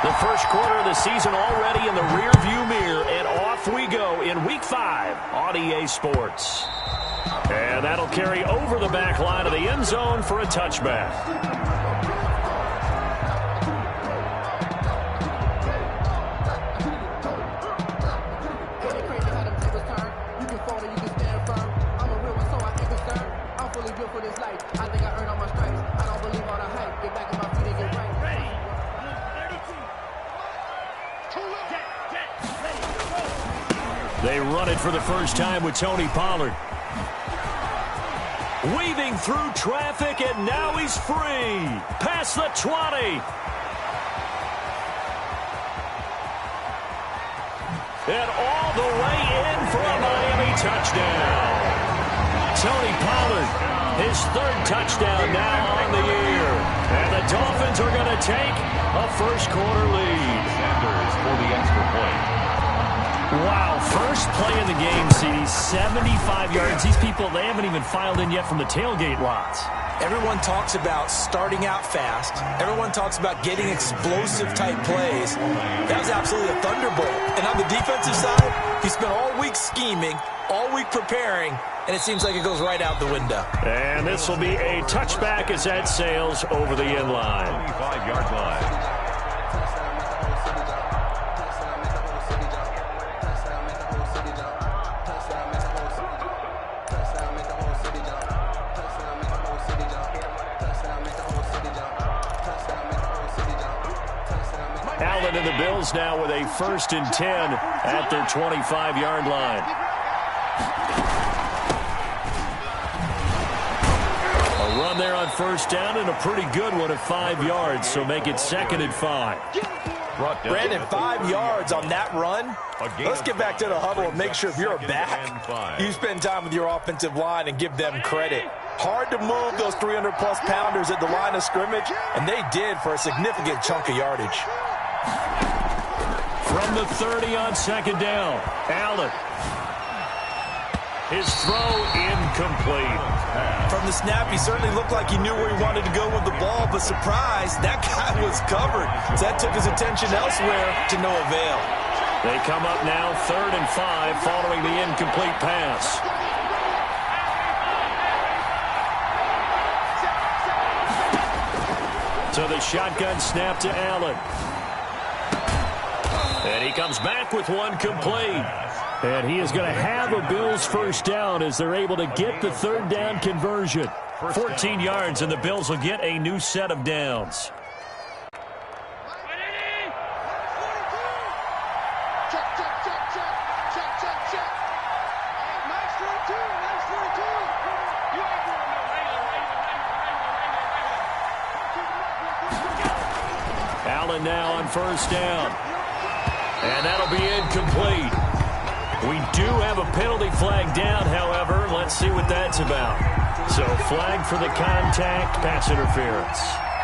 The first quarter of the season already in the rearview mirror, and off we go in Week 5 on EA Sports. And that'll carry over the back line of the end zone for a touchback. They run it for the first time with Tony Pollard. Weaving through traffic, and now he's free. Past the 20. And all the way in for a Miami touchdown. Tony Pollard, his third touchdown now on the year. And the Dolphins are going to take a first quarter lead. Sanders for the extra point. Wow, first play of the game, CD, 75 yards. These people, they haven't even filed in yet from the tailgate lots. Everyone talks about starting out fast. Everyone talks about getting explosive-type plays. That was absolutely a thunderbolt. And on the defensive side, he spent all week scheming, all week preparing, and it seems like it goes right out the window. And this will be a touchback as that sails over the end line. 25-yard line. Allen and the Bills now with a 1st and 10 at their 25-yard line. A run there on first down and a pretty good one at 5 yards, so make it 2nd and 5. Brandon, 5 yards on that run. Let's get back to the huddle and make sure if you're a back, you spend time with your offensive line and give them credit. Hard to move those 300-plus pounders at the line of scrimmage, and they did for a significant chunk of yardage. From the 30 on 2nd down, Allen. His throw incomplete. From the snap, he certainly looked like he knew where he wanted to go with the ball, but surprise, that guy was covered. So that took his attention elsewhere to no avail. They come up now 3rd and 5 following the incomplete pass. So the shotgun snap to Allen. And he comes back with one complete. And he is going to have a Bills first down as they're able to get the 3rd down conversion. 14 yards, and the Bills will get a new set of downs. Allen now on first down. And that'll be incomplete. We do have a penalty flag down, however. Let's see what that's about. So flag for the contact, pass interference.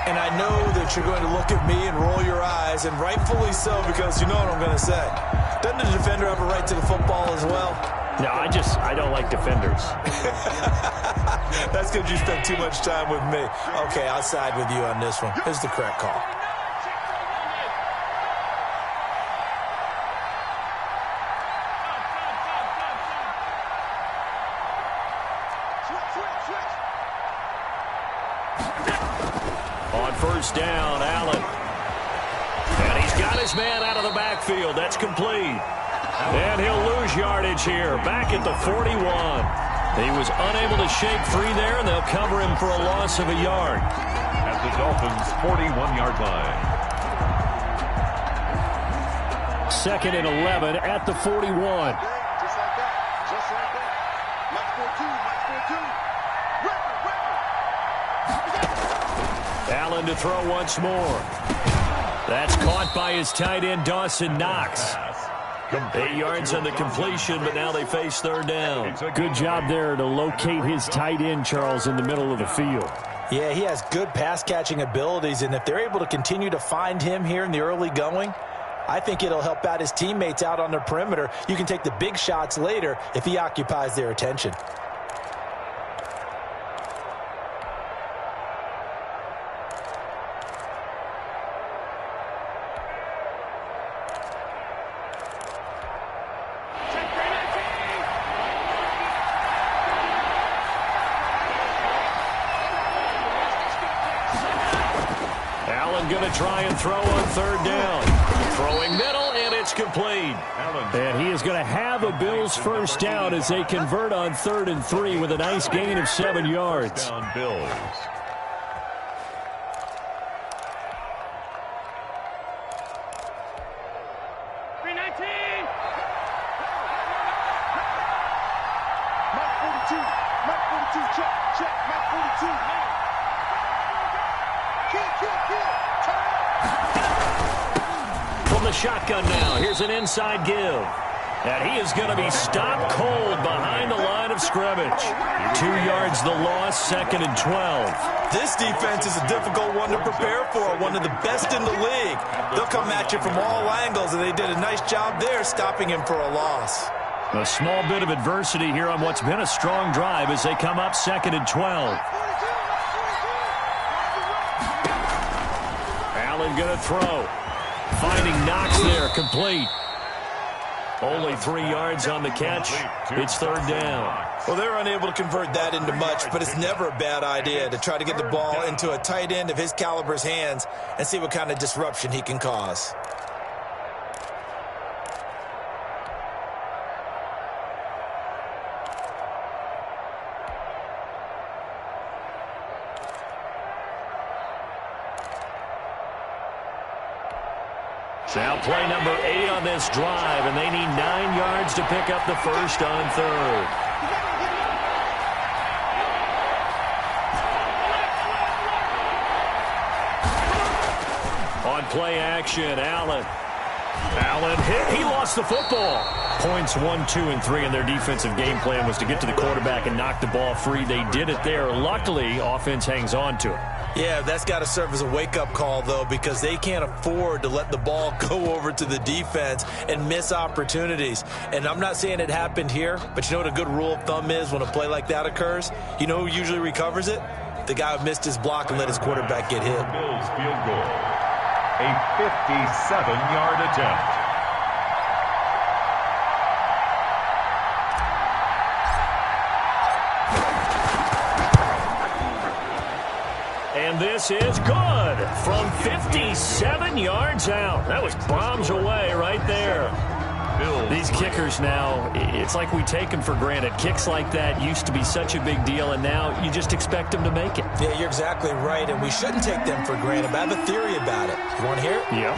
And I know that you're going to look at me and roll your eyes, and rightfully so, because you know what I'm going to say. Doesn't the defender have a right to the football as well? No, I don't like defenders. That's because you spent too much time with me. Okay, I'll side with you on this one. Here's the correct call. On first down, Allen. And he's got his man out of the backfield. That's complete. And he'll lose yardage here. Back at the 41. He was unable to shake free there, and they'll cover him for a loss of a yard. At the Dolphins' 41-yard line. 2nd and 11 at the 41. Just like that. Just like that. Match for two. Allen to throw once more. That's caught by his tight end, Dawson Knox. 8 yards on the completion, but now they face 3rd down. Good job there to locate his tight end, Charles, in the middle of the field. Yeah, he has good pass-catching abilities, and if they're able to continue to find him here in the early going, I think it'll help out his teammates out on their perimeter. You can take the big shots later if he occupies their attention. going to try and throw on third down. Throwing middle, and it's complete. And he is going to have a Bills first down as they convert on 3rd and 3 with a nice gain of 7 yards. Down Bills. From the shotgun now, here's an inside give. And he is going to be stopped cold behind the line of scrimmage. 2 yards the loss, 2nd and 12. This defense is a difficult one to prepare for, one of the best in the league. They'll come at you from all angles, and they did a nice job there stopping him for a loss. A small bit of adversity here on what's been a strong drive as they come up 2nd and 12. Allen going to throw. Finding Knox there, complete. Only 3 yards on the catch. It's 3rd down. Well, they're unable to convert that into much, but it's never a bad idea to try to get the ball into a tight end of his caliber's hands and see what kind of disruption he can cause. Now play number 8 on this drive, and they need 9 yards to pick up the first on 3rd. On play action, Allen. Allen hit. He lost the football. Points 1, 2, and 3 in their defensive game plan was to get to the quarterback and knock the ball free. They did it there. Luckily, offense hangs on to it. Yeah, that's got to serve as a wake-up call, though, because they can't afford to let the ball go over to the defense and miss opportunities. And I'm not saying it happened here, but you know what a good rule of thumb is when a play like that occurs? You know who usually recovers it? The guy who missed his block and let his quarterback get hit. Bills field goal. A 57-yard attempt. And this is good from 57 yards out. That was bombs away right there. These kickers now, it's like we take them for granted. Kicks like that used to be such a big deal, and now you just expect them to make it. Yeah, you're exactly right, and we shouldn't take them for granted. But I have a theory about it. You want to hear it? Yeah.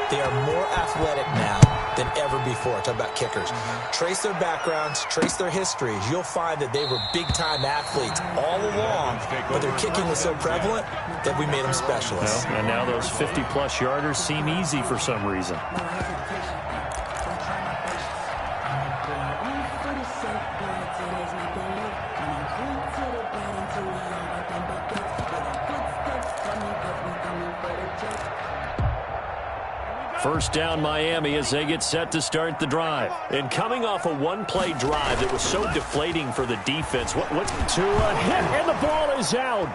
They are more athletic now than ever before. Talk about kickers. Trace their backgrounds, trace their histories. You'll find that they were big-time athletes all along, but their kicking was so prevalent that we made them specialists. Well, and now those 50-plus yarders seem easy for some reason. First down Miami as they get set to start the drive. And coming off a one-play drive that was so deflating for the defense. What's to a hit, and the ball is out.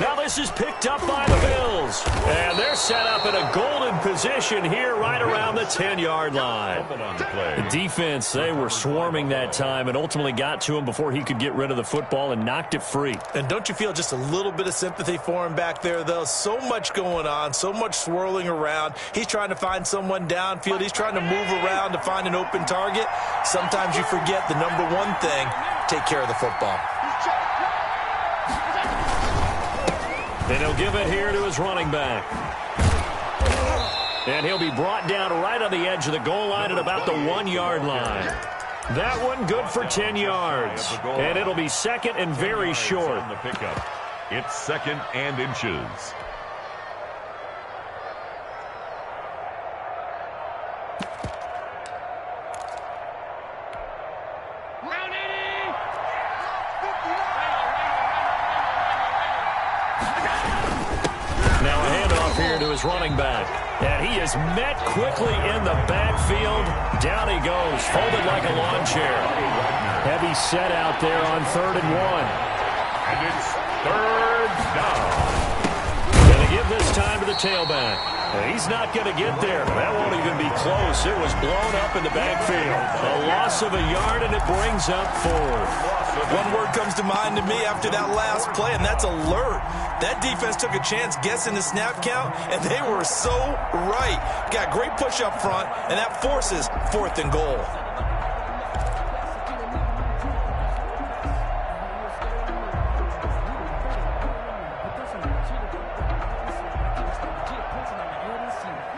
Now this is picked up by the Bills. And they're set up in a golden position here right around the 10-yard line. The defense, they were swarming that time and ultimately got to him before he could get rid of the football and knocked it free. And don't you feel just a little bit of sympathy for him back there, though? So much going on, so much swirling around. He's trying to find someone downfield. He's trying to move around to find an open target. Sometimes you forget the number one thing, take care of the football. And he'll give it here to his running back. And he'll be brought down right on the edge of the goal line at about the 1-yard line. That one good for 10 yards. And it'll be second and very short. It's 2nd and inches. Running back, and he is met quickly in the backfield. Down he goes, folded like a lawn chair. Heavy set out there on 3rd and 1. And it's 3rd down. Going to give this time to the tailback. He's not going to get there. That won't even be close. It was blown up in the backfield. A loss of a yard, and it brings up 4. One word comes to mind to me after that last play, and that's alert. That defense took a chance guessing the snap count, and they were so right. Got great push up front, and that forces 4th and goal.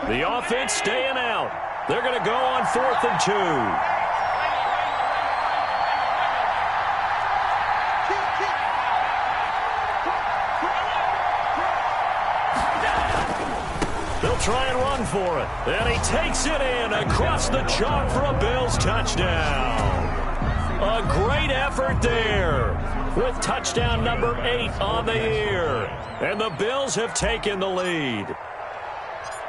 The offense staying out. They're going to go on 4th and 2. They'll try and run for it. And he takes it in across the chalk for a Bills touchdown. A great effort there with touchdown number 8 on the year. And the Bills have taken the lead.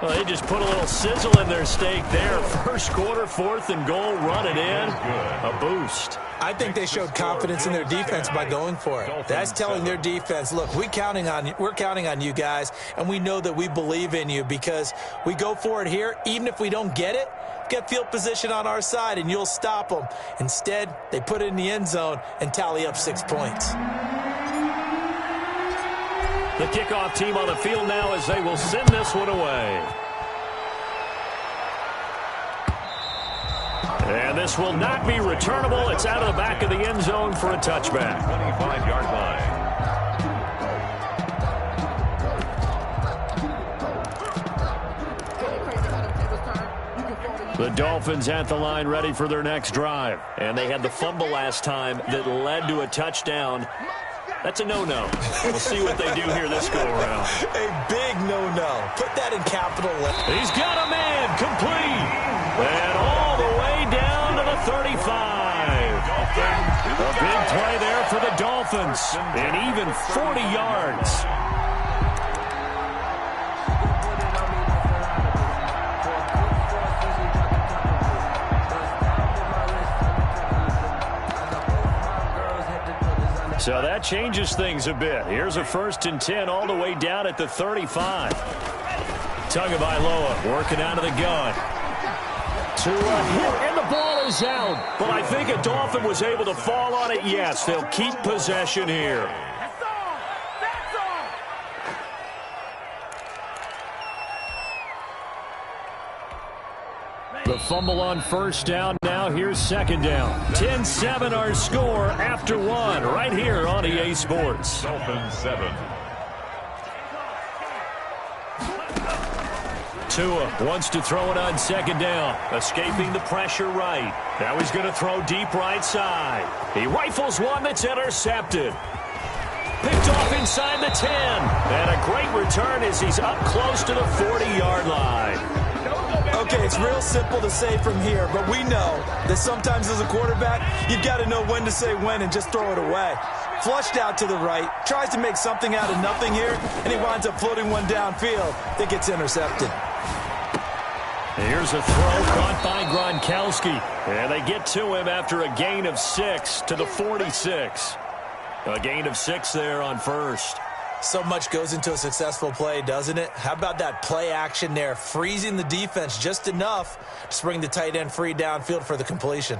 Well, they just put a little sizzle in their steak there. First quarter, 4th and goal, run it in. A boost. I think they showed confidence in their defense by going for it. That's telling their defense, look, we're counting on you guys, and we know that we believe in you because we go for it here. Even if we don't get it, get field position on our side, and you'll stop them. Instead, they put it in the end zone and tally up 6 points. The kickoff team on the field now as they will send this one away. And this will not be returnable. It's out of the back of the end zone for a touchback. 25-yard line. The Dolphins at the line ready for their next drive. And they had the fumble last time that led to a touchdown. That's a no-no. We'll see what they do here this go-around. A big no-no. Put that in capital letters. He's got a man complete. And all the way down to the 35. A big play there for the Dolphins. And even 40 yards. So that changes things a bit. Here's a 1st and 10 all the way down at the 35. Tagovailoa working out of the gun. To a hit, and the ball is out. But I think a Dolphin was able to fall on it. Yes, they'll keep possession here. The fumble on 1st down. Now here's 2nd down. 10-7 our score after 1 right here on EA Sports. Dolphins 7. Tua wants to throw it on 2nd down. Escaping the pressure right. Now he's going to throw deep right side. He rifles one that's intercepted. Picked off inside the 10. And a great return as he's up close to the 40-yard line. Okay, it's real simple to say from here, but we know that sometimes as a quarterback, you've got to know when to say when and just throw it away. Flushed out to the right, tries to make something out of nothing here, and he winds up floating one downfield that gets intercepted. Here's a throw caught by Gronkowski, and they get to him after a gain of 6 to the 46. A gain of 6 there on 1st. So much goes into a successful play, doesn't it? How about that play action there, freezing the defense just enough to bring the tight end free downfield for the completion.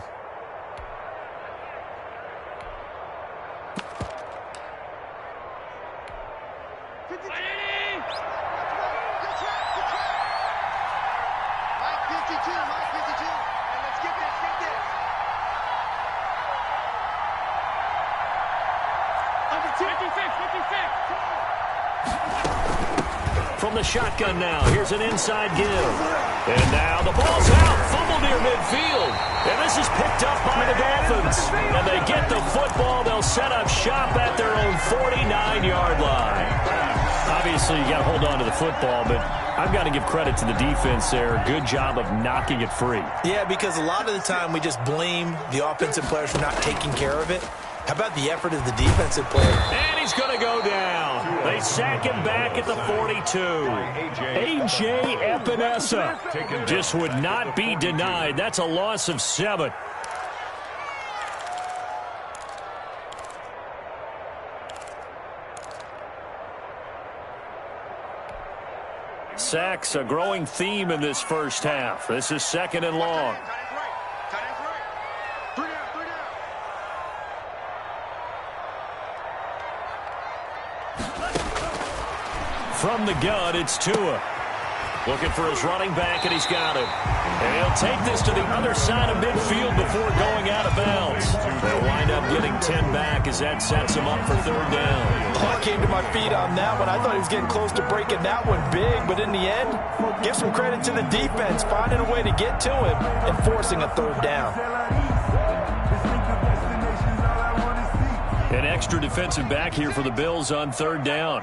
From the shotgun now, here's an inside give. And now the ball's out, fumble near midfield. And this is picked up by the Dolphins. And they get the football. They'll set up shop at their own 49-yard line. Obviously, you got to hold on to the football, but I've got to give credit to the defense there. Good job of knocking it free. Yeah, because a lot of the time we just blame the offensive players for not taking care of it. How about the effort of the defensive player? And he's going to go down. They sack him back at the 42. A.J. Epinesa just would not be denied. That's a loss of 7. sacks a growing theme in this first half. This is 2nd and long. From the gun, it's Tua. Looking for his running back, and he's got him. And he'll take this to the other side of midfield before going out of bounds. They'll wind up getting 10 back as that sets him up for 3rd down. I came to my feet on that one. I thought he was getting close to breaking that one big, but in the end, give some credit to the defense, finding a way to get to him and forcing a 3rd down. An extra defensive back here for the Bills on 3rd down.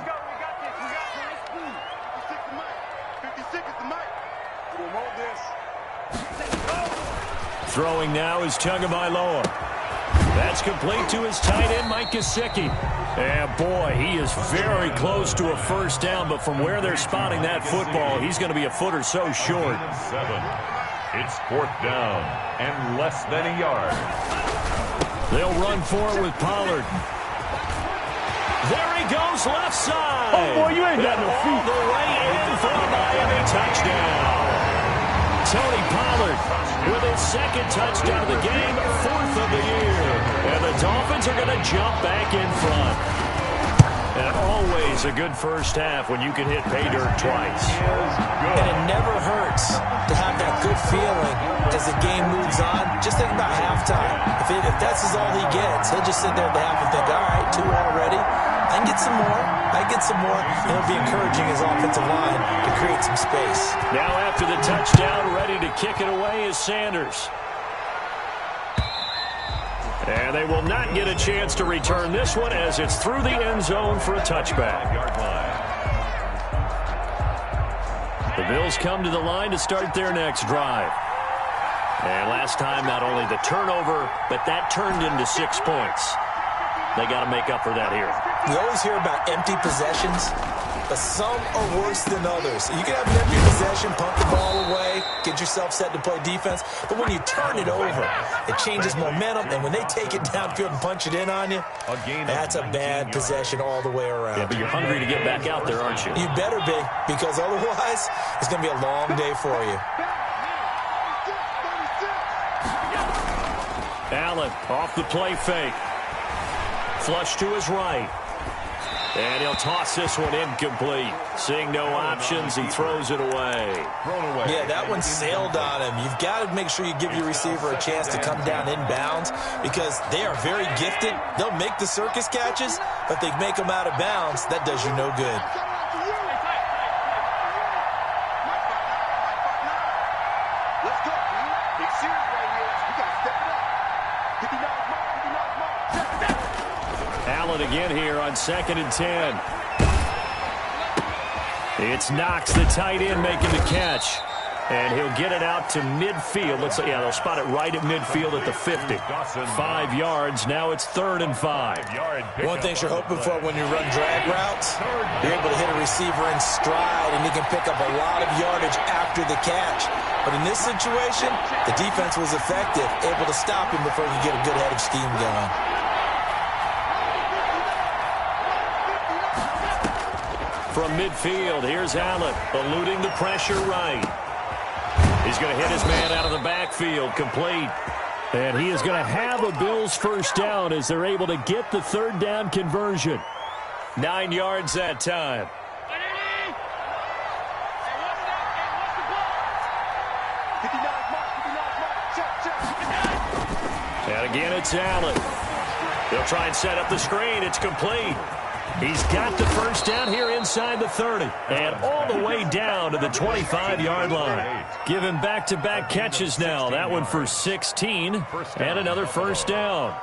Throwing now is Tagovailoa. That's complete to his tight end, Mike Gesicki. And boy, he is very close to a 1st down, but from where they're spotting that football, he's going to be a foot or so short. 7. It's 4th down and less than a yard. They'll run for it with Pollard. There he goes, left side. Oh, boy, you ain't got no feet. All the way in for a Miami touchdown. Tony Pollard with his 2nd touchdown of the game, 4th of the year. And the Dolphins are going to jump back in front. And always a good first half when you can hit pay dirt twice. And it never hurts to have that good feeling as the game moves on. Just think about halftime. If that's all he gets, he'll just sit there at the half and think, all right, 2 already. I can get some more. I get some more. And it'll be encouraging his offensive line to create some space. Now after the touchdown, ready to kick it away is Sanders. And they will not get a chance to return this one as it's through the end zone for a touchback. The Bills come to the line to start their next drive. And last time, not only the turnover, but that turned into 6 points. They got to make up for that here. We always hear about empty possessions, but some are worse than others. You can have an empty possession, pump the ball away, get yourself set to play defense, but when you turn it over, it changes momentum, and when they take it downfield and punch it in on you, that's a bad possession all the way around. Yeah, but you're hungry to get back out there, aren't you? You better be, because otherwise, it's going to be a long day for you. Allen off the play fake. Flush to his right. And he'll toss this one incomplete. Seeing no options, he throws it away. Yeah, that one sailed on him. You've got to make sure you give your receiver a chance to come down inbounds because they are very gifted. They'll make the circus catches, but they make them out of bounds. That does you no good. Let's go, dude. Big series right here. We got to step it up. 59's mark. 59's mark. Allen again here on 2nd and 10. It's Knox, the tight end, making the catch. And he'll get it out to midfield. Yeah, they'll spot it right at midfield at the 50. 5 yards. Now it's 3rd and 5. One thing you're hoping for when you run drag routes, you're able to hit a receiver in stride, and he can pick up a lot of yardage after the catch. But in this situation, the defense was effective, able to stop him before he could get a good head of steam going. From midfield, here's Allen, eluding the pressure right. He's going to hit his man out of the backfield, complete. And he is going to have a Bills 1st down as they're able to get the 3rd down conversion. 9 yards that time. And again, it's Allen. They'll try and set up the screen. It's complete. He's got the 1st down here inside the 30. And all the way down to the 25-yard line. Giving back-to-back catches now. That one for 16 and another 1st down.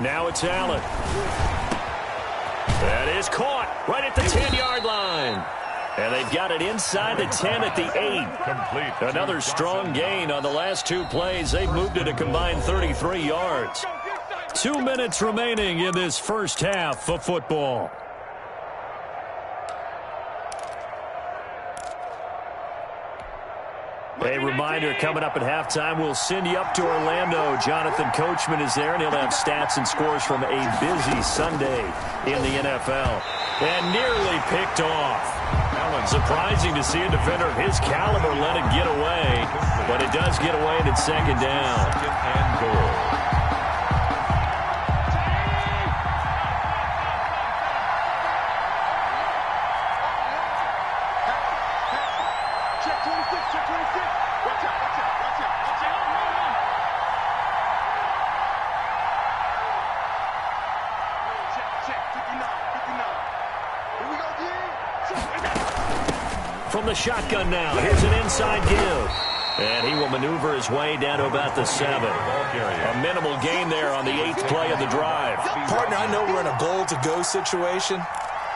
Now it's Allen. That is caught right at the 10-yard line. And they've got it inside the 10 at the 8. Complete. Another strong gain on the last 2 plays. They've moved it a combined 33 yards. 2 minutes remaining in this first half of football. A reminder, coming up at halftime, we'll send you up to Orlando. Jonathan Coachman is there, and he'll have stats and scores from a busy Sunday in the NFL. And nearly picked off. Surprising to see a defender of his caliber let it get away, but it does get away, and it's second down. Second and goal. From the shotgun now, here's an inside give. And he will maneuver his way down to about the 7. A minimal gain there on the 8th play of the drive. Partner, I know we're in a goal-to-go situation,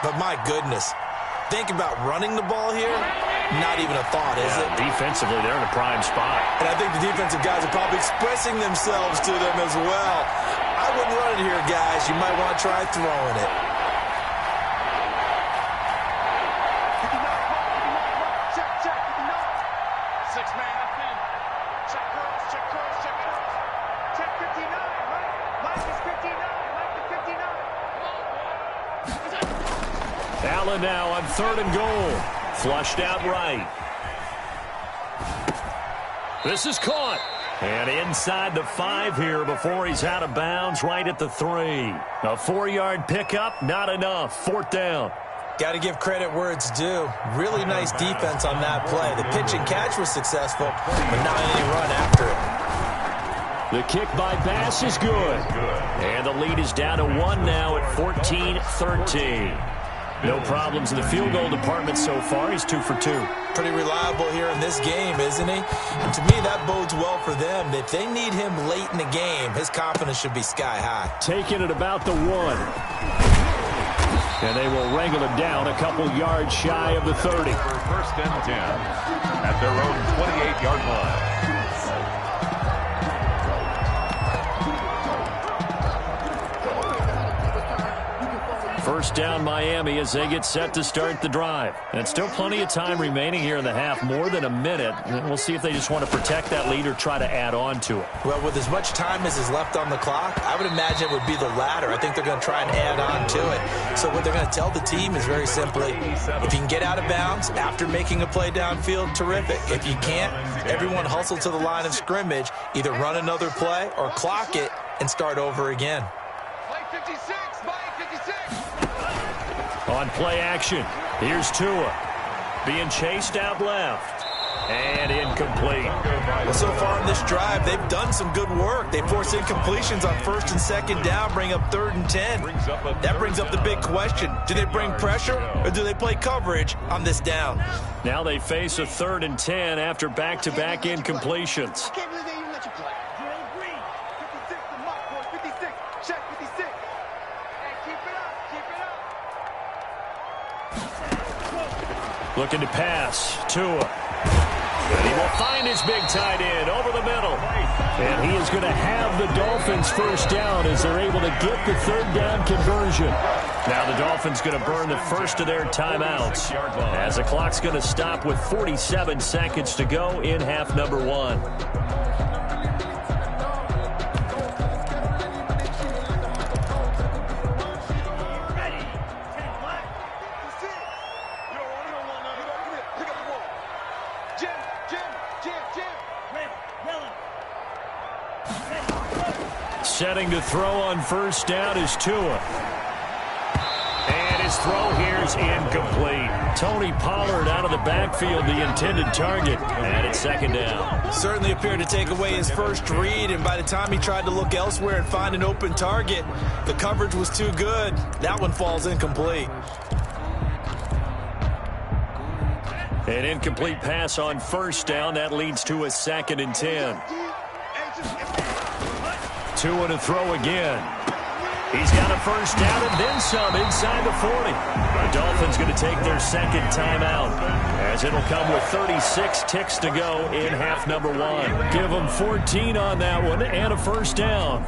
but my goodness, think about running the ball here. Not even a thought, is it? Defensively, they're in a prime spot. And I think the defensive guys are probably expressing themselves to them as well. I wouldn't run it here, guys. You might want to try throwing it. Allen now on 3rd and goal. Flushed out right. This is caught. And inside the 5 here before he's out of bounds right at the 3. A 4-yard pickup, not enough. 4th down. Got to give credit where it's due. Really nice defense on that play. The pitch and catch was successful, but not any run after it. The kick by Bass is good. And the lead is down to 1 now at 14-13. No problems in the field goal department so far. He's 2 for 2. Pretty reliable here in this game, isn't he? And to me, that bodes well for them. If they need him late in the game, his confidence should be sky high. Taking it about the 1. And they will wrangle it down a couple yards shy of the 30. First and 10 at their own 28-yard line. First down Miami as they get set to start the drive. And still plenty of time remaining here in the half, more than a minute. And we'll see if they just want to protect that lead or try to add on to it. Well, with as much time as is left on the clock, I would imagine it would be the latter. I think they're going to try and add on to it. So what they're going to tell the team is very simply, if you can get out of bounds after making a play downfield, terrific. If you can't, everyone hustle to the line of scrimmage, either run another play or clock it and start over again. On play action, here's Tua. Being chased out left. And incomplete. Well, so far in this drive, they've done some good work. They force incompletions on 1st and 2nd down, bring up 3rd and 10. That brings up the big question. Do they bring pressure or do they play coverage on this down? Now they face a 3rd and 10 after back-to-back incompletions. Looking to pass. Tua. And he will find his big tight end over the middle. And he is going to have the Dolphins first down as they're able to get the 3rd down conversion. Now the Dolphins going to burn the first of their timeouts as the clock's going to stop with 47 seconds to go in half number 1. Setting to throw on first down is Tua. And his throw here is incomplete. Tony Pollard out of the backfield, the intended target. And it's 2nd down. Certainly appeared to take away his first read, and by the time he tried to look elsewhere and find an open target, the coverage was too good. That one falls incomplete. An incomplete pass on first down. That leads to a 2nd and 10. Tua to throw again. He's got a first down and then some inside the 40. The Dolphins going to take their second timeout, as it'll come with 36 ticks to go in half number 1. Give them 14 on that one and a first down.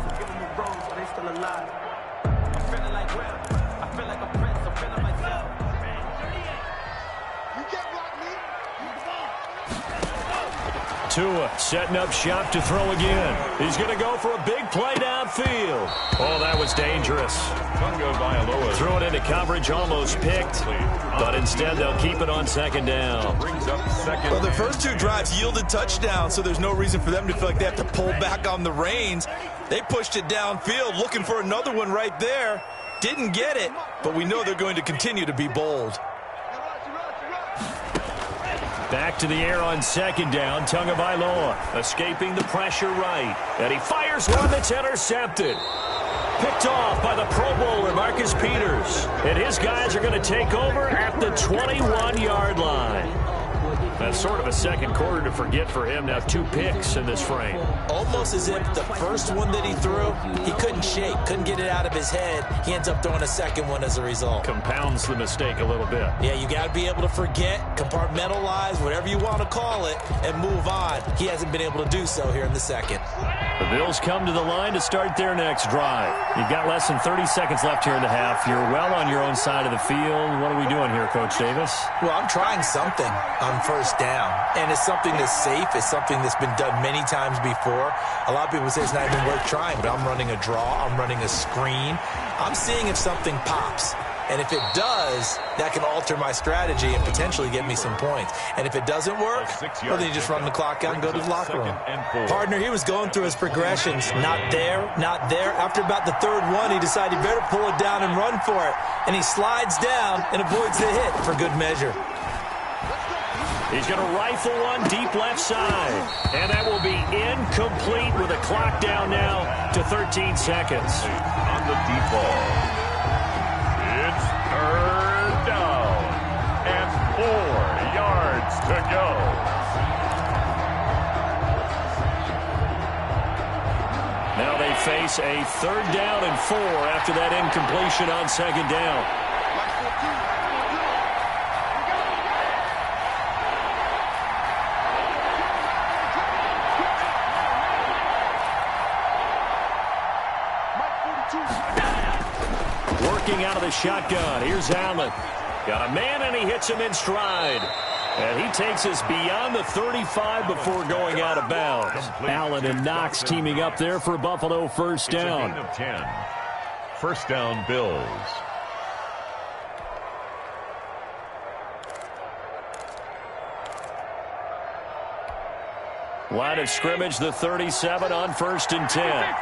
Tua setting up shop to throw again. He's going to go for a big play downfield. Oh, that was dangerous. Threw it into coverage, almost picked. But instead, they'll keep it on second down. Well, the first 2 drives yielded touchdowns, so there's no reason for them to feel like they have to pull back on the reins. They pushed it downfield, looking for another one right there. Didn't get it, but we know they're going to continue to be bold. Back to the air on second down. Tagovailoa escaping the pressure right. And he fires one that's intercepted. Picked off by the Pro Bowler, Marcus Peters. And his guys are going to take over at the 21-yard line. That's sort of a second quarter to forget for him. Now 2 picks in this frame. Almost as if the first one that he threw, he couldn't shake, couldn't get it out of his head. He ends up throwing a second one as a result. Compounds the mistake a little bit. Yeah, you got to be able to forget, compartmentalize, whatever you want to call it, and move on. He hasn't been able to do so here in the second. The Bills come to the line to start their next drive. You've got less than 30 seconds left here in the half. You're well on your own side of the field. What are we doing here, Coach Davis? Well, I'm trying something on first down, and it's something that's safe. It's something that's been done many times before. A lot of people say it's not even worth trying, but I'm running a draw. I'm running a screen. I'm seeing if something pops. And if it does, that can alter my strategy and potentially get me some points. And if it doesn't work, well, then you just run the clock out and go to the locker room. Partner, he was going through his progressions. Not there, not there. After about the 3rd one, he decided he better pull it down and run for it. And he slides down and avoids the hit for good measure. He's going to rifle one deep left side. And that will be incomplete with a clock down now to 13 seconds. On the deep ball. It's 3rd down and 4 yards to go. Now they face a 3rd down and 4 after that incompletion on second down. Working out of the shotgun. Here's Allen. Got a man, and he hits him in stride. And he takes us beyond the 35 before going out of bounds. Allen and Knox teaming up there for Buffalo first down. It's a gain of 10. First down, Bills. Line of scrimmage, the 37 on 1st and 10.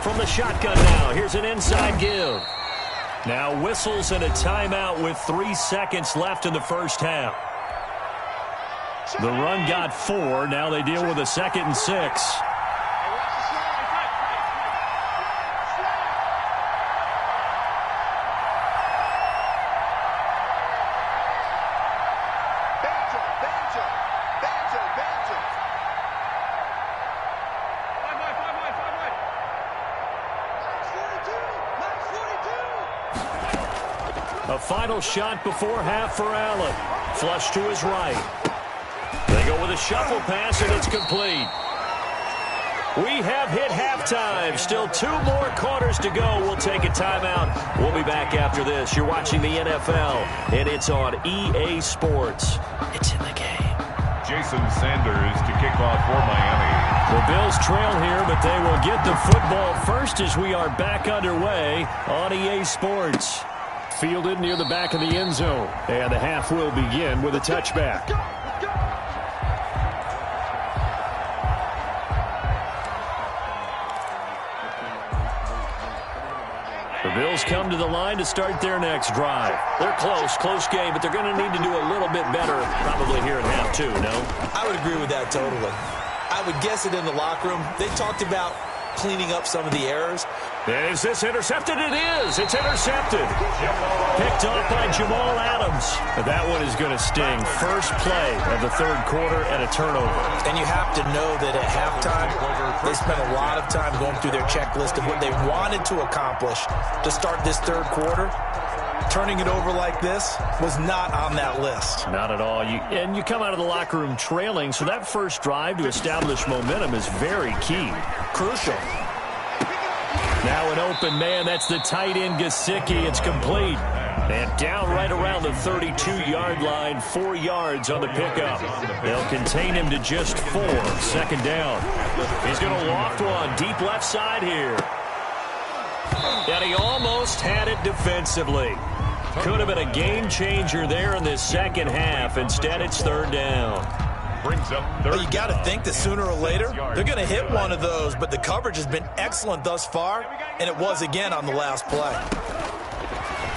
From the shotgun now, here's an inside give. Now whistles and a timeout with 3 seconds left in the first half. The run got 4. Now they deal with a 2nd and 6. A final shot before half for Allen. Flush to his right. They go with a shuffle pass, and it's complete. We have hit halftime. Still 2 more quarters to go. We'll take a timeout. We'll be back after this. You're watching the NFL, and it's on EA Sports. It's in the game. Jason Sanders to kick off for Miami. The Bills trail here, but they will get the football first as we are back underway on EA Sports. Fielded near the back of the end zone. And the half will begin with a touchback. The Bills come to the line to start their next drive. They're close game, but they're going to need to do a little bit better probably here in half 2, no? I would agree with that totally. I would guess it in the locker room. They talked about cleaning up some of the errors. Is this intercepted? It is. It's intercepted. Picked off by Jamal Adams. That one is going to sting. First play of the third quarter and a turnover. And you have to know that at halftime, they spent a lot of time going through their checklist of what they wanted to accomplish to start this third quarter. Turning it over like this was not on that list. Not at all. And you come out of the locker room trailing, so that first drive to establish momentum is very key. Crucial. Now an open man. That's the tight end, Gesicki. It's complete. And down right around the 32-yard line, 4 yards on the pickup. They'll contain him to just 4. Second down. He's going to loft one deep left side here. And he almost had it defensively. Could have been a game changer there in this second half. Instead, it's third down. Brings up third. Well, you got to think that sooner or later they're going to hit one of those, but the coverage has been excellent thus far, and it was again on the last play.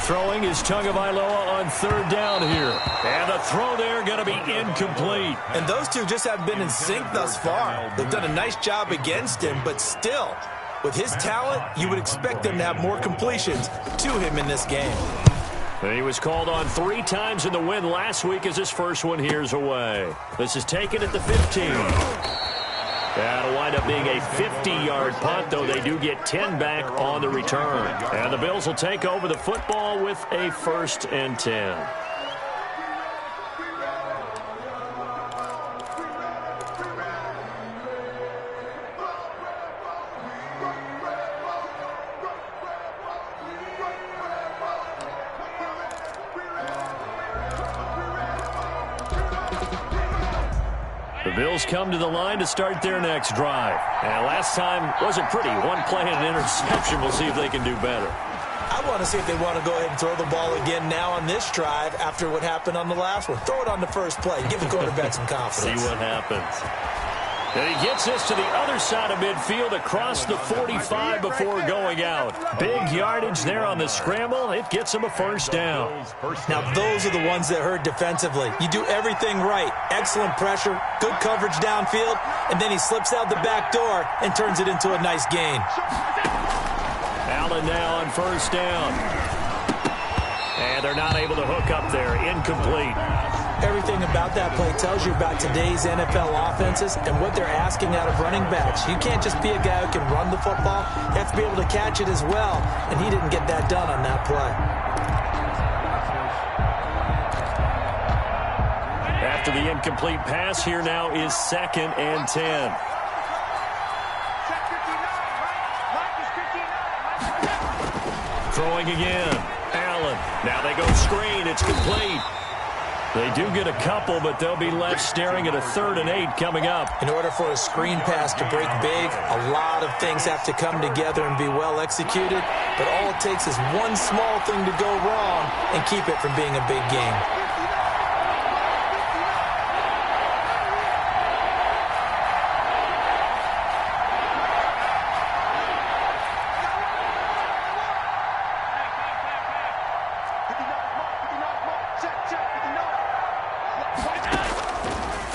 Throwing is Tagovailoa on third down here. And the throw there going to be incomplete. And those two just haven't been in sync thus far. They've done a nice job against him, but still, with his talent, you would expect them to have more completions to him in this game. And he was called on 3 times in the win last week as his first one here's away. This is taken at the 15. That'll wind up being a 50-yard punt, though they do get 10 back on the return. And the Bills will take over the football with a 1st and 10. The Bills come to the line to start their next drive. And last time wasn't pretty. 1 play and an interception. We'll see if they can do better. I want to see if they want to go ahead and throw the ball again now on this drive after what happened on the last one. Throw it on the first play. Give the quarterback some confidence. See what happens. And he gets this to the other side of midfield across the 45 before going out. Big yardage there on the scramble. It gets him a 1st down. Now, those are the ones that hurt defensively. You do everything right. Excellent pressure, good coverage downfield, and then he slips out the back door and turns it into a nice gain. Allen now on 1st down. And they're not able to hook up there. Incomplete. Everything about that play tells you about today's NFL offenses and what they're asking out of running backs. You can't just be a guy who can run the football. You have to be able to catch it as well, and he didn't get that done on that play. After the incomplete pass, here now is 2nd and 10. Throwing again. Allen. Now they go screen. It's complete. They do get a couple, but they'll be left staring at a 3rd and 8 coming up. In order for a screen pass to break big, a lot of things have to come together and be well executed. But all it takes is one small thing to go wrong and keep it from being a big game.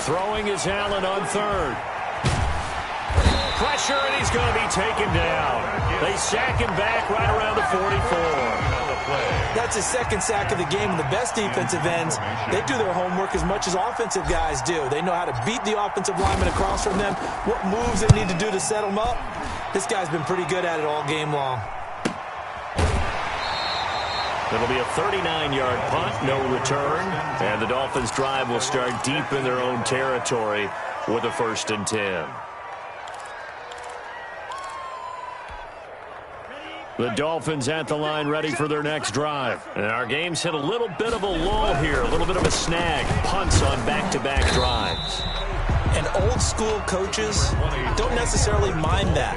Throwing is Allen on 3rd. Pressure, and he's going to be taken down. They sack him back right around the 44. That's his 2nd sack of the game, and the best defensive ends, they do their homework as much as offensive guys do. They know how to beat the offensive lineman across from them, what moves they need to do to set them up. This guy's been pretty good at it all game long. It'll be a 39-yard punt, no return. And the Dolphins' drive will start deep in their own territory with a 1st and 10. The Dolphins at the line ready for their next drive. And our game's hit a little bit of a lull here, a little bit of a snag. Punts on back-to-back drives. And old-school coaches don't necessarily mind that.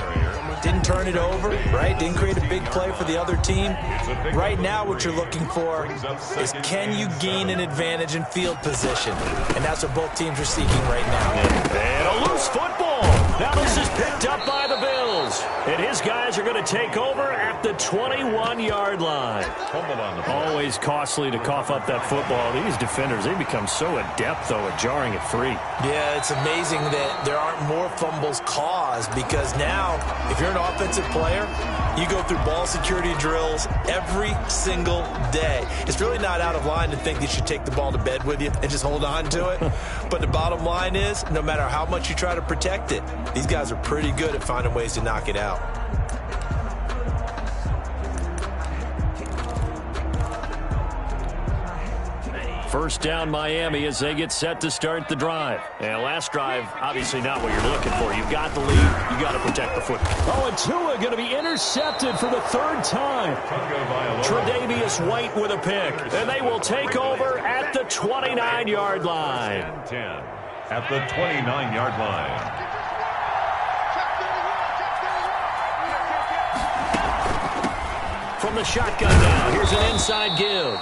Didn't turn it over, right? Didn't create a big play for the other team. Right now what you're looking for is can you gain an advantage in field position? And that's what both teams are seeking right now. And a loose football. Now this is picked up by the Bills. And his guys are going to to take over at the 21-yard line. Always costly to cough up that football. These defenders, they become so adept, though, at jarring it free. Yeah, it's amazing that there aren't more fumbles caused because now, if you're an offensive player, you go through ball security drills every single day. It's really not out of line to think you should take the ball to bed with you and just hold on to it. But the bottom line is, no matter how much you try to protect it, these guys are pretty good at finding ways to knock it out. First down, Miami, as they get set to start the drive. And last drive, obviously not what you're looking for. You've got the lead. You got to protect the football. Oh, and Tua going to be intercepted for the third time. Tre'Davious White with a pick. And they will take over at the 29-yard line. 10 at the 29-yard line. From the shotgun now, here's an inside give.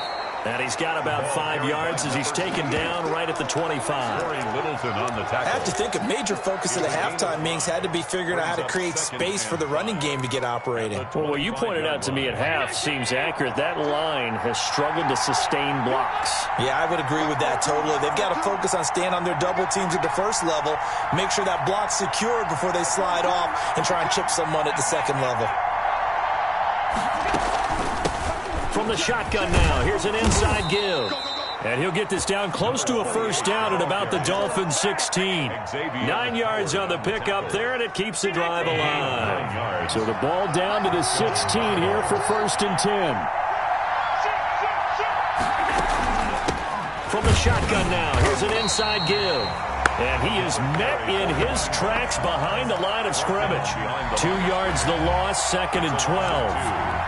And he's got about 5 yards as he's taken down right at the 25. I have to think a major focus of the halftime meetings had to be figuring out how to create space for the running game to get operating. Well, what you pointed out to me at half seems accurate. That line has struggled to sustain blocks. Yeah, I would agree with that totally. They've got to focus on staying on their double teams at the first level, make sure that block's secured before they slide off and try and chip someone at the second level. From the shotgun now, here's an inside give. And he'll get this down close to a first down at about the Dolphins' 16. 9 yards on the pickup there, and it keeps the drive alive. So the ball down to the 16 here for 1st and 10. From the shotgun now, here's an inside give. And he is met in his tracks behind the line of scrimmage. 2 yards the loss, 2nd and 12.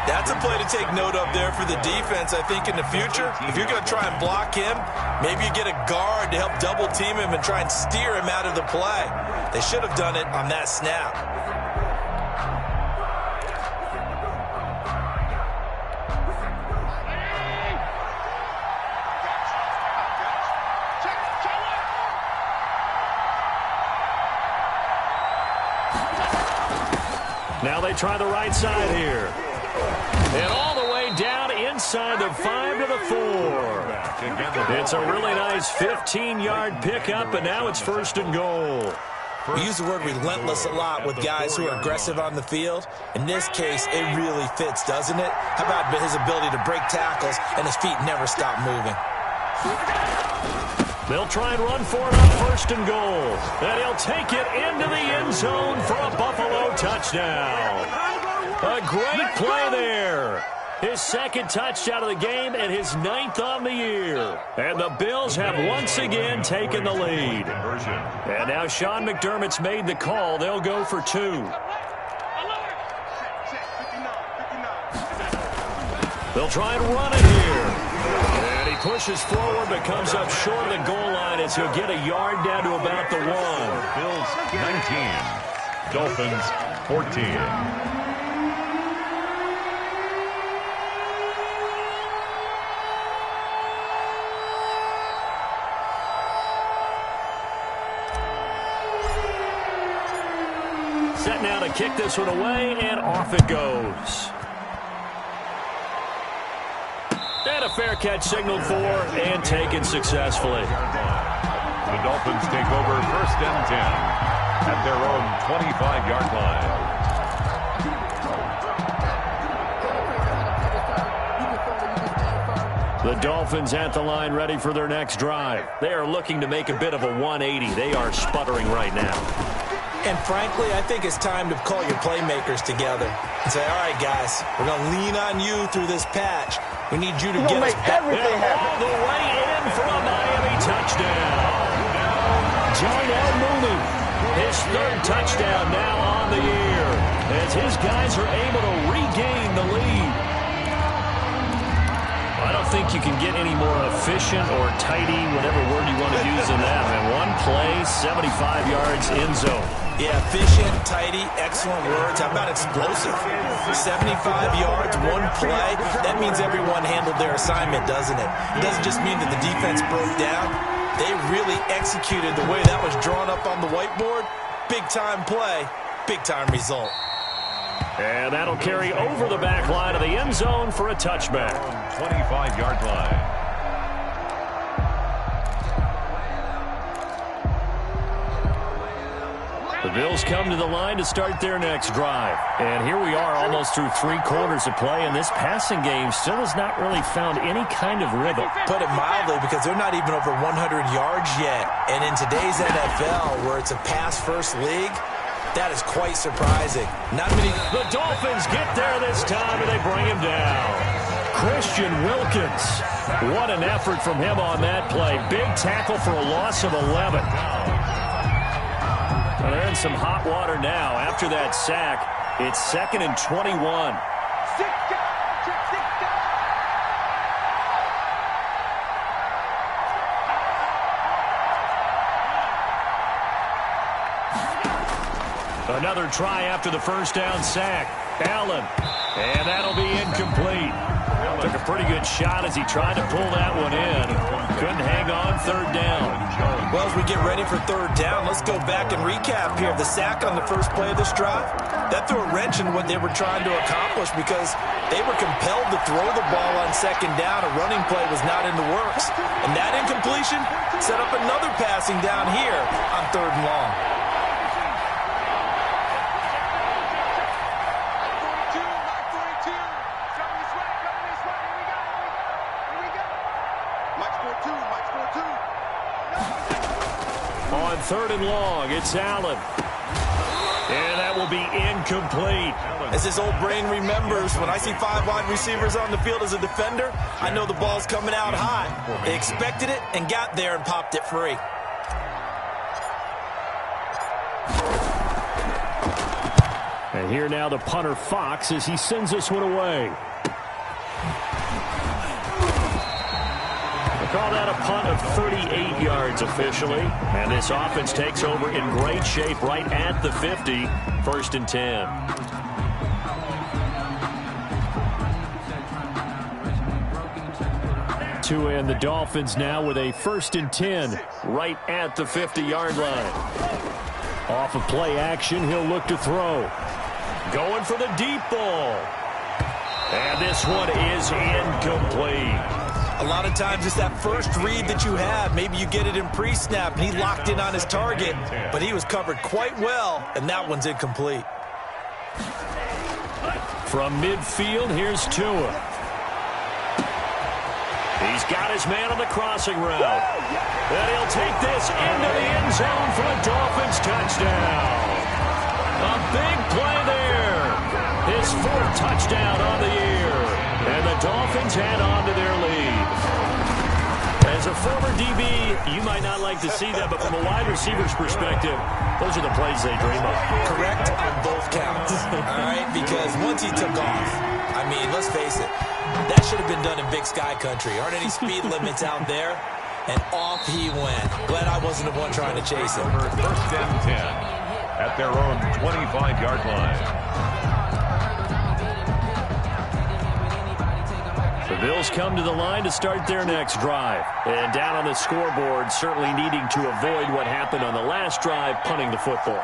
That's a play to take note of there for the defense, I think, in the future. If you're going to try and block him, maybe you get a guard to help double team him and try and steer him out of the play. They should have done it on that snap. Now they try the right side here. And all the way down inside the 5 to the 4. It's a really nice 15-yard pickup, and now it's 1st and goal. We use the word relentless a lot with guys who are aggressive on the field. In this case, it really fits, doesn't it? How about his ability to break tackles and his feet never stop moving? They'll try and run for it on 1st and goal. And he'll take it into the end zone for a Buffalo touchdown. A great play there. His 2nd touchdown of the game and his 9th on the year. And the Bills have once again taken the lead. And now Sean McDermott's made the call. They'll go for 2. They'll try and run it here. And he pushes forward but comes up short of the goal line as he'll get a yard down to about the 1. Bills 19, Dolphins 14. Set now to kick this one away, and off it goes. And a fair catch signaled for and taken successfully. The Dolphins take over 1st and 10 at their own 25-yard line. The Dolphins at the line ready for their next drive. They are looking to make a bit of a 180. They are sputtering right now. And frankly, I think it's time to call your playmakers together and say, all right, guys, we're going to lean on you through this patch. We need you to get us back. All the way in for a Miami touchdown. Darnell Mooney, his 3rd touchdown now on the year, as his guys are able to regain the lead. I don't think you can get any more efficient or tidy, whatever word you want to use in that. Man, 1 play, 75 yards in zone. Yeah, efficient, tidy, excellent words. How about explosive? 75 yards, 1 play. That means everyone handled their assignment, doesn't it? It doesn't just mean that the defense broke down. They really executed the way that was drawn up on the whiteboard. Big-time play, big-time result. And that'll carry over the back line of the end zone for a touchback. 25-yard line. The Bills come to the line to start their next drive. And here we are almost through 3 quarters of play, and this passing game still has not really found any kind of rhythm. Put it mildly, because they're not even over 100 yards yet. And in today's NFL, where it's a pass-first league, that is quite surprising. Not many. The Dolphins get there this time, and they bring him down. Christian Wilkins. What an effort from him on that play. Big tackle for a loss of 11. Well, they're in some hot water now. After that sack, it's 2nd and 21. Another try after the first down sack. Allen. And that'll be incomplete. Took a pretty good shot as he tried to pull that one in. Couldn't hang on 3rd down. Well, as we get ready for 3rd down, let's go back and recap here. The sack on the first play of this drive, that threw a wrench in what they were trying to accomplish because they were compelled to throw the ball on 2nd down. A running play was not in the works. And that incompletion set up another passing down here on 3rd and long. On 3rd and long, it's Allen. And that will be incomplete. As his old brain remembers, when I see 5 wide receivers on the field as a defender, I know the ball's coming out high. They expected it and got there and popped it free. And here now the punter Fox as he sends this one away. Call that a punt of 38 yards officially. And this offense takes over in great shape right at the 50. 1st and 10. Tua and the Dolphins now with a 1st and 10 right at the 50-yard line. Off of play action, he'll look to throw. Going for the deep ball. And this one is incomplete. A lot of times it's that first read that you have. Maybe you get it in pre-snap, and he locked in on his target, but he was covered quite well, and that one's incomplete. From midfield, here's Tua. He's got his man on the crossing route. And he'll take this into the end zone for a Dolphins touchdown. A big play there. His 4th touchdown on the year. And the Dolphins add on to their lead. As a former DB, you might not like to see that, but from a wide receiver's perspective, those are the plays they dream of. Correct on both counts, all right? Because once he took off, I mean, let's face it, that should have been done in Big Sky Country. Aren't any speed limits out there? And off he went. Glad I wasn't the one trying to chase him. 1st and 10 at their own 25-yard line. The Bills come to the line to start their next drive. And down on the scoreboard, certainly needing to avoid what happened on the last drive, punting the football.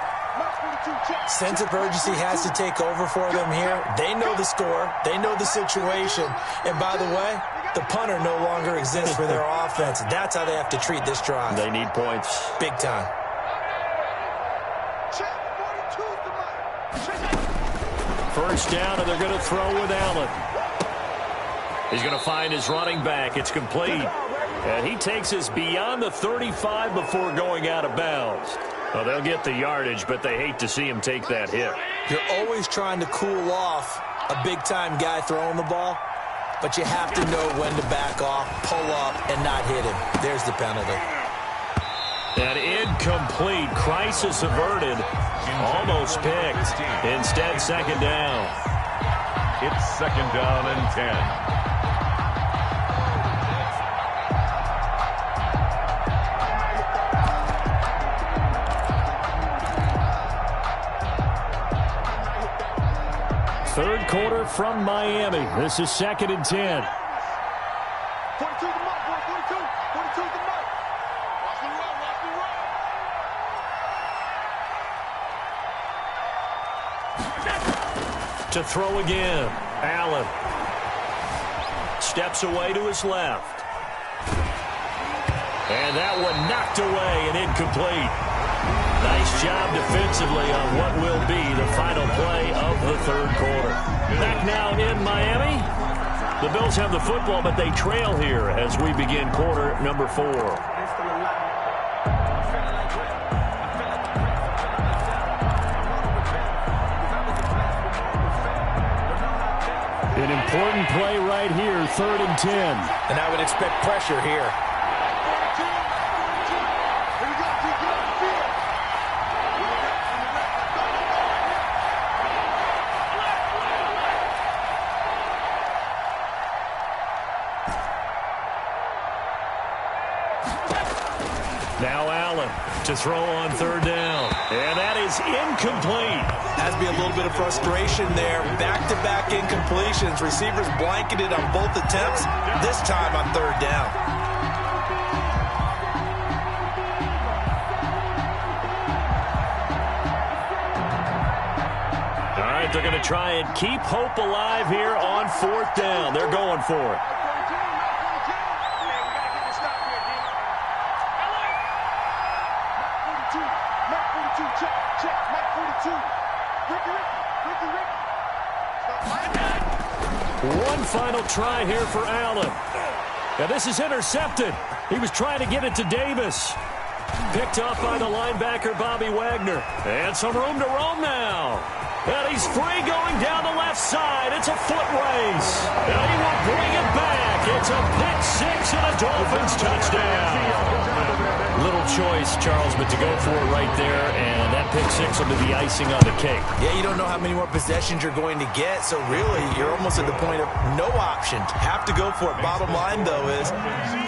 Sense of urgency has to take over for them here. They know the score. They know the situation. And by the way, the punter no longer exists for their offense. That's how they have to treat this drive. They need points. Big time. First down, and they're going to throw with Allen. He's going to find his running back. It's complete. And he takes us beyond the 35 before going out of bounds. Well, they'll get the yardage, but they hate to see him take that hit. You're always trying to cool off a big-time guy throwing the ball, but you have to know when to back off, pull up, and not hit him. There's the penalty. An incomplete. Crisis averted. Almost picked. Instead, 2nd down. It's 2nd down and 10. Third quarter from Miami. This is 2nd and 10. 42 the mark, 42 the mark. Watch the run, watch the run. To throw again. Allen. Steps away to his left. And that one knocked away and incomplete. Nice job defensively on what will be the final play of the third quarter. Back now in Miami. The Bills have the football, but they trail here as we begin quarter number 4. An important play right here, 3rd and 10. And I would expect pressure here. Now Allen to throw on 3rd down. And that is incomplete. Has to be a little bit of frustration there. Back-to-back incompletions. Receivers blanketed on both attempts. This time on 3rd down. All right, they're going to try and keep hope alive here on 4th down. They're going for it. One final try here for Allen. Now this is intercepted. He was trying to get it to Davis. Picked off by the linebacker, Bobby Wagner. And some room to roam now. And he's free going down the left side. It's a foot race. And he will bring it back. It's a pick 6 and a Dolphins touchdown. Little choice, Charles, but to go for it right there, and that pick 6 will be the icing on the cake. Yeah, you don't know how many more possessions you're going to get, so really you're almost at the point of no option. Have to go for it. Bottom line, though, is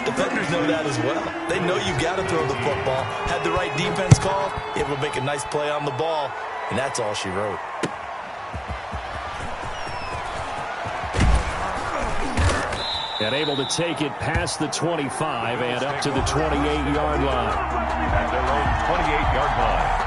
defenders know that as well. They know you've got to throw the football. Had the right defense called, it will make a nice play on the ball, and that's all she wrote. And able to take it past the 25 and up to the 28-yard line. At their own 28-yard line.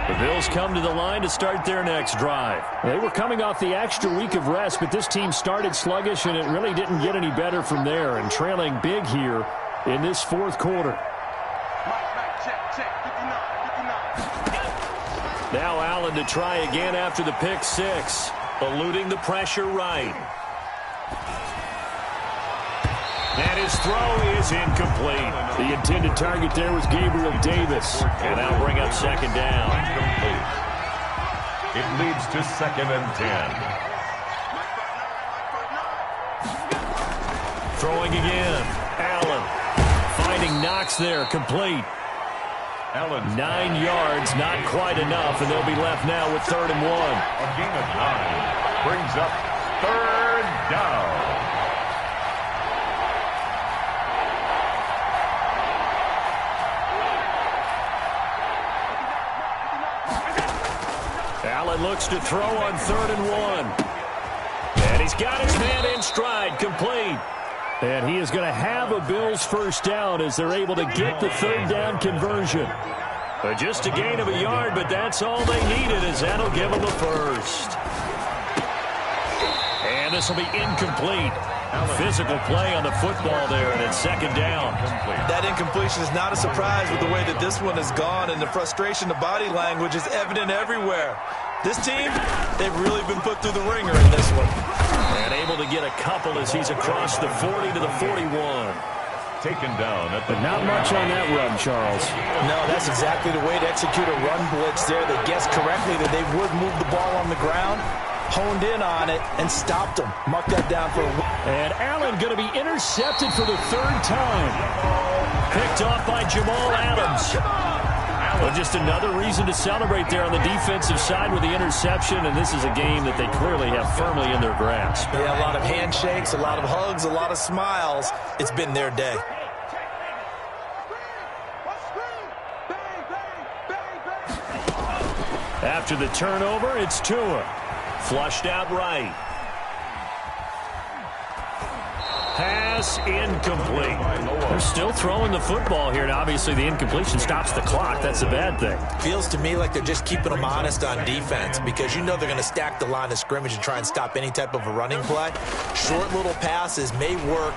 The Bills come to the line to start their next drive. They were coming off the extra week of rest, but this team started sluggish, and it really didn't get any better from there, and trailing big here in this 4th quarter. Now Allen to try again after the pick 6, eluding the pressure right. And his throw is incomplete. The intended target there was Gabriel Davis. And that'll bring up 2nd down. It leads to 2nd and 10. Throwing again. Allen finding Knox there, complete. Allen 9 yards, not quite enough, and they'll be left now with 3rd and 1. A gain of 9 brings up 3rd down. Allen looks to throw on 3rd and 1. And he's got his man in stride, complete. And he is going to have a Bills first down as they're able to get the 3rd down conversion. Just a gain of a yard, but that's all they needed, as that'll give them a first. And this will be incomplete. Physical play on the football there, and it's 2nd down. That incompletion is not a surprise with the way that this one has gone, and the frustration, the body language is evident everywhere. This team, they've really been put through the ringer in this one. And able to get a couple as he's across the 40 to the 41. Taken down at the... But not much on that run, Charles. No, that's exactly the way to execute a run blitz there. They guessed correctly that they would move the ball on the ground, honed in on it, and stopped them. Mark that down for a... And Allen going to be intercepted for the 3rd time. Picked off by Jamal Adams. Well, just another reason to celebrate there on the defensive side with the interception, and this is a game that they clearly have firmly in their grasp. Yeah, a lot of handshakes, a lot of hugs, a lot of smiles. It's been their day. After the turnover, it's Tua. Flushed out right. Pass incomplete. There's still throwing the football here, and obviously the incompletion stops the clock. That's the bad thing. Feels to me like they're just keeping them honest on defense because you know they're going to stack the line of scrimmage and try and stop any type of a running play. Short little passes may work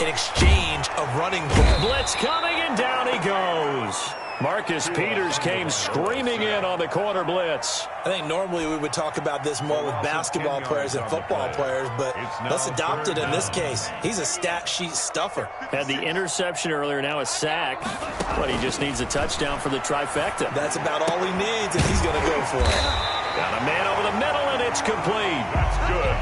in exchange of running play. Blitz coming, and down he goes. Marcus Peters came screaming in on the corner blitz. I think normally we would talk about this more with basketball players and football players, but let's adopt it in this case. He's a stat sheet stuffer. Had the interception earlier, now a sack, but he just needs a touchdown for the trifecta. That's about all he needs, and he's going to go for it. Got a man over the middle, and it's complete. That's good.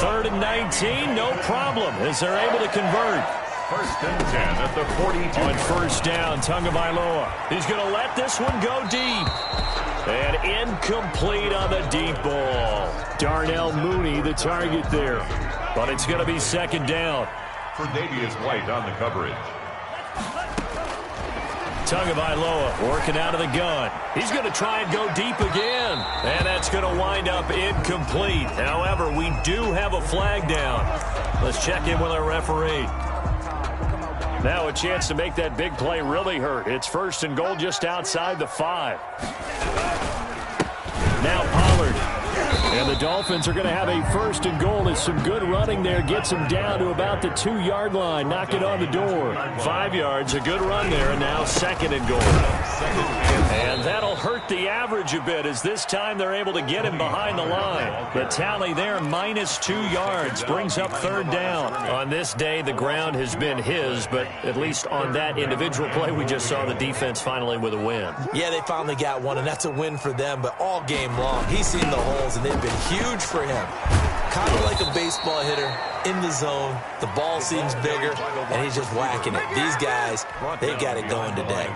3rd and 19, no problem, as they're able to convert. 1st and 10 at the 42. On 1st down, Tagovailoa. He's going to let this one go deep. And incomplete on the deep ball. Darnell Mooney, the target there. But it's going to be 2nd down. For Davius White on the coverage. Tagovailoa working out of the gun. He's going to try and go deep again. And that's going to wind up incomplete. However, we do have a flag down. Let's check in with our referee. Now a chance to make that big play really hurt. It's 1st and goal just outside the 5. Now Pollard. And the Dolphins are going to have a 1st and goal. There's some good running there. Gets him down to about the 2-yard line. Knock it on the door. 5 yards, a good run there. And now 2nd and goal. And that'll hurt the average a bit as this time they're able to get him behind the line. The tally there, -2 yards, brings up 3rd down. On this day, the ground has been his, but at least on that individual play, we just saw the defense finally with a win. Yeah, they finally got one, and that's a win for them, but all game long, he's seen the holes, and they've been huge for him. Kind of like a baseball hitter in the zone. The ball seems bigger, and he's just whacking it. These guys, they got it going today.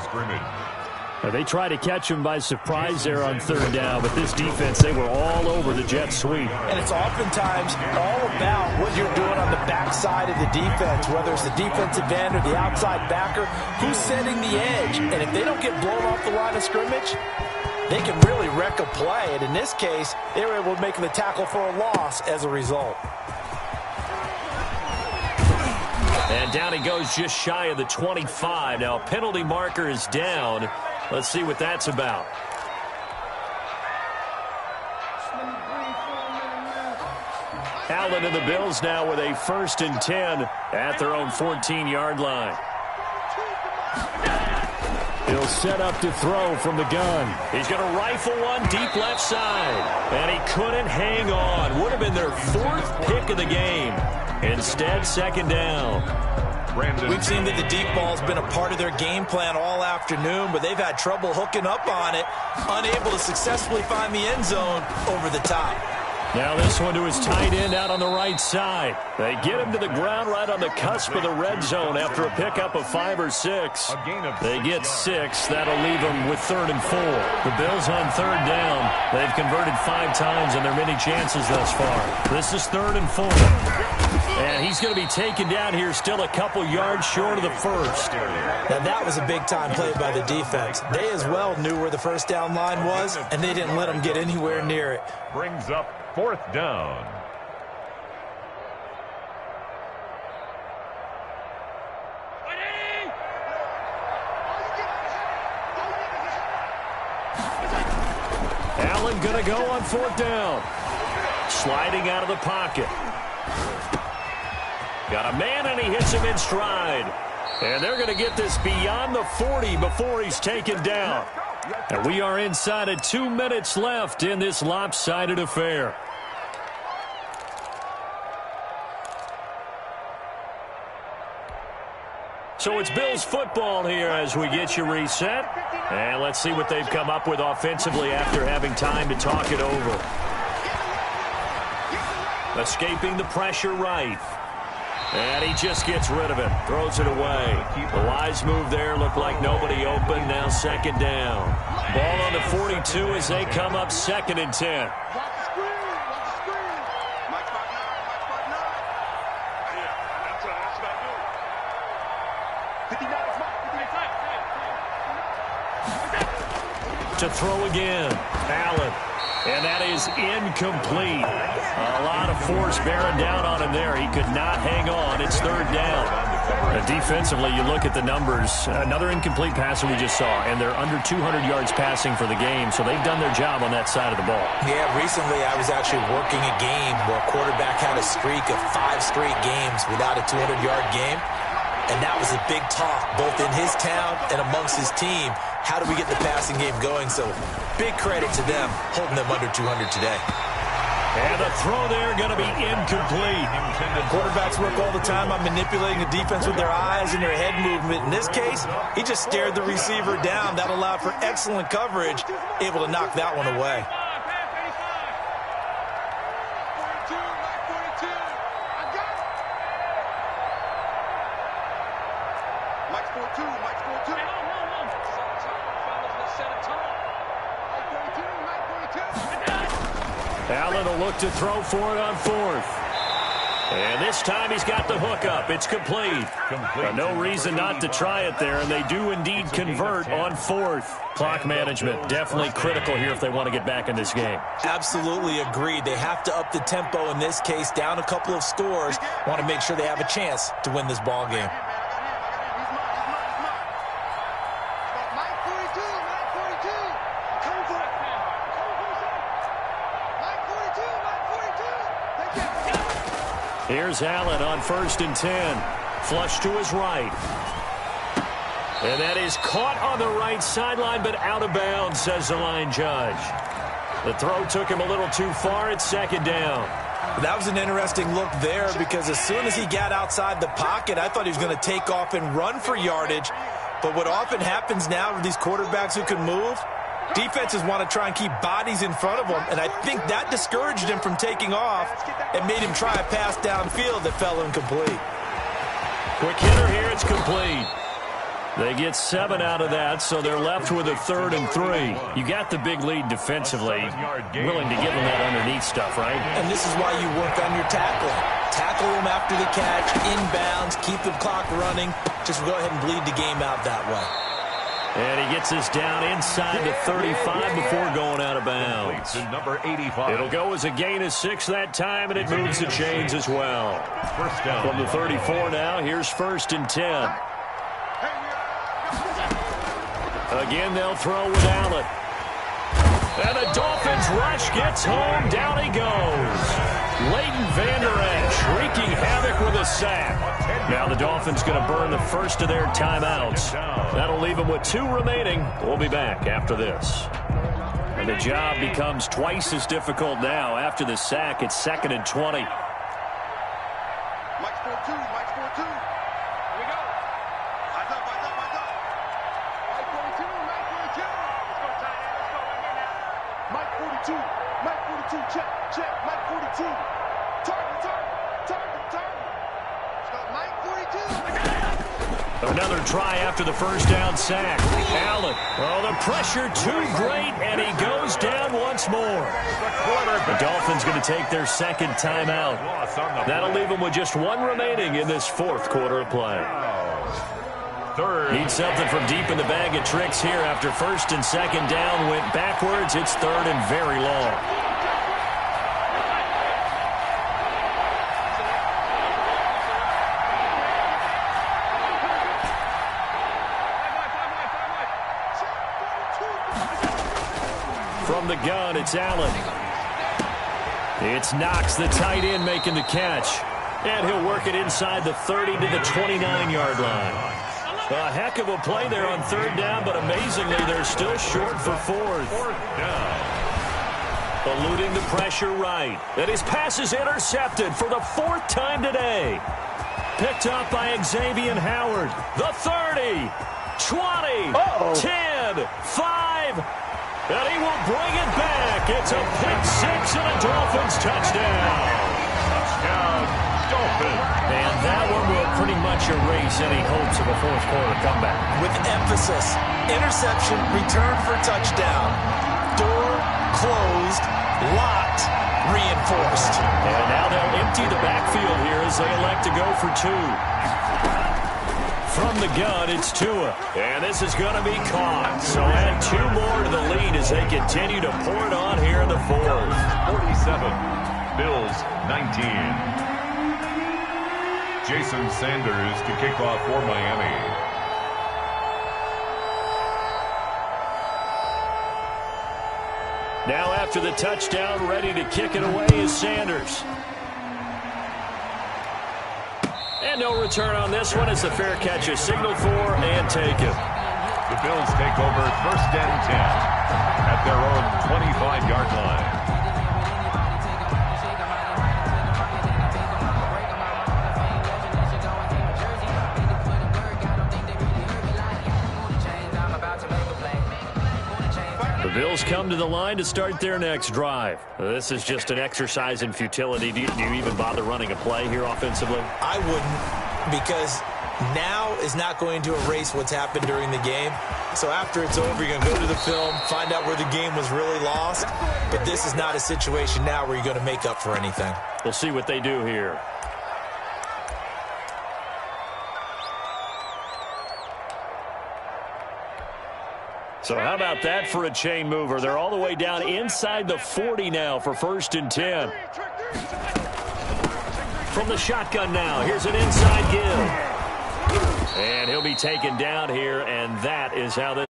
They tried to catch him by surprise there on 3rd down, but this defense, they were all over the jet sweep. And it's oftentimes all about what you're doing on the backside of the defense, whether it's the defensive end or the outside backer, who's setting the edge. And if they don't get blown off the line of scrimmage, they can really wreck a play. And in this case, they were able to make the tackle for a loss as a result. And down he goes just shy of the 25. Now, penalty marker is down. Let's see what that's about. Allen and the Bills now with a 1st and 10 at their own 14-yard line. He'll set up to throw from the gun. He's going to rifle one deep left side. And he couldn't hang on. Would have been their 4th pick of the game. Instead, 2nd down. We've seen that the deep ball's been a part of their game plan all afternoon, but they've had trouble hooking up on it, unable to successfully find the end zone over the top. Now this one to his tight end out on the right side. They get him to the ground right on the cusp of the red zone after a pickup of 5 or 6. They get 6. That'll leave them with 3rd and 4. The Bills on 3rd down. They've converted 5 times on their many chances thus far. This is 3rd and 4. And he's going to be taken down here still a couple yards short of the 1st. Now that was a big-time play by the defense. They as well knew where the 1st down line was, and they didn't let them get anywhere near it. Brings up 4th down. Allen going to go on 4th down. Sliding out of the pocket. Got a man, and he hits him in stride. And they're going to get this beyond the 40 before he's taken down. And we are inside of 2 minutes left in this lopsided affair. So it's Bills football here as we get you reset. And let's see what they've come up with offensively after having time to talk it over. Escaping the pressure right. And he just gets rid of it. Throws it away. The wise move there. Looked like nobody open. Now 2nd down. Ball on the 42 as they come up 2nd and 10. To throw again. Allen. And that is incomplete. A lot of force bearing down on him there. He could not hang on. It's 3rd down. Defensively, you look at the numbers. Another incomplete passer we just saw, and they're under 200 yards passing for the game, so they've done their job on that side of the ball. Yeah, recently I was actually working a game where a quarterback had a streak of 5 straight games without a 200-yard game, and that was a big talk both in his town and amongst his team. How do we get the passing game going? So big credit to them holding them under 200 today. And the throw there going to be incomplete. Quarterbacks work all the time on manipulating the defense with their eyes and their head movement. In this case, he just stared the receiver down. That allowed for excellent coverage, able to knock that one away. Allen will look to throw for it on 4th. And this time he's got the hook up. It's complete. No reason not to try it there, and they do indeed convert on 4th. Clock management definitely critical here if they want to get back in this game. Absolutely agreed. They have to up the tempo in this case, down a couple of scores. Want to make sure they have a chance to win this ball game. Here's Allen on 1st and 10. Flush to his right. And that is caught on the right sideline, but out of bounds, says the line judge. The throw took him a little too far. It's 2nd down. That was an interesting look there because as soon as he got outside the pocket, I thought he was going to take off and run for yardage. But what often happens now with these quarterbacks who can move, defenses want to try and keep bodies in front of them, and I think that discouraged him from taking off and made him try a pass downfield that fell incomplete. Quick hitter here, it's complete. They get 7 out of that, so they're left with a 3rd and 3. You got the big lead defensively, willing to give them that underneath stuff, right? And this is why you work on your tackling. Tackle them after the catch, inbounds, keep the clock running. Just go ahead and bleed the game out that way. And he gets us down inside the 35 before going out of bounds. Number 85. It'll go as a gain of 6 that time, and it moves the chains as well. First down. From the 34 now, here's 1st and 10. Again, they'll throw with Allen. And the Dolphins rush gets home. Down he goes. Leighton Vander Esch wreaking havoc with a sack. Now the Dolphins going to burn the first of their timeouts. That'll leave them with 2 remaining. We'll be back after this. And the job becomes twice as difficult now. After the sack, it's 2nd and 20. Mike's 4-2, Mike's 4-2. Here we go. Eyes up, eyes up, eyes up. Mike 42, Mike 42. Let's go, tight end. Let's go right here now. Mike 42, Mike 42, check, check, Mike 42. Target, target, target, target. Let's go, Mike 42. Another try after the first down sack. Allen. Oh, the pressure too great, and he goes down once more. The Dolphins going to take their 2nd timeout. That'll leave them with just 1 remaining in this 4th quarter of play. Need something from deep in the bag of tricks here after 1st and 2nd down. Went backwards. It's 3rd and very long. From the gun, it's Allen. It's Knox, the tight end, making the catch. And he'll work it inside the 30 to the 29-yard line. A heck of a play there on 3rd down, but amazingly, they're still short for 4th. 4th down. Eluding the pressure right. And his pass is intercepted for the 4th time today. Picked up by Xavier Howard. The 30, 20, 10, 5. And he will bring it back. It's a pick-6 and a Dolphins touchdown. Touchdown, Dolphins. And that one will pretty much erase any hopes of a 4th quarter comeback. With emphasis, interception, return for touchdown. Door closed, locked, reinforced. And now they'll empty the backfield here as they elect to go for 2. From the gun, it's Tua. And this is going to be caught. So add 2 more to the lead as they continue to pour it on here in the 4th. 47, Bills 19. Jason Sanders to kick off for Miami. Now after the touchdown, ready to kick it away is Sanders. And no return on this one as the fair catch is signaled for and taken. The Bills take over 1st and 10 at their own 25-yard line. The Bills come to the line to start their next drive. This is just an exercise in futility. Do you even bother running a play here offensively? I wouldn't, because now is not going to erase what's happened during the game. So after it's over, you're going to go to the film, find out where the game was really lost. But this is not a situation now where you're going to make up for anything. We'll see what they do here. So how about that for a chain mover? They're all the way down inside the 40 now for 1st and 10. From the shotgun now, here's an inside give. And he'll be taken down here, and that is how this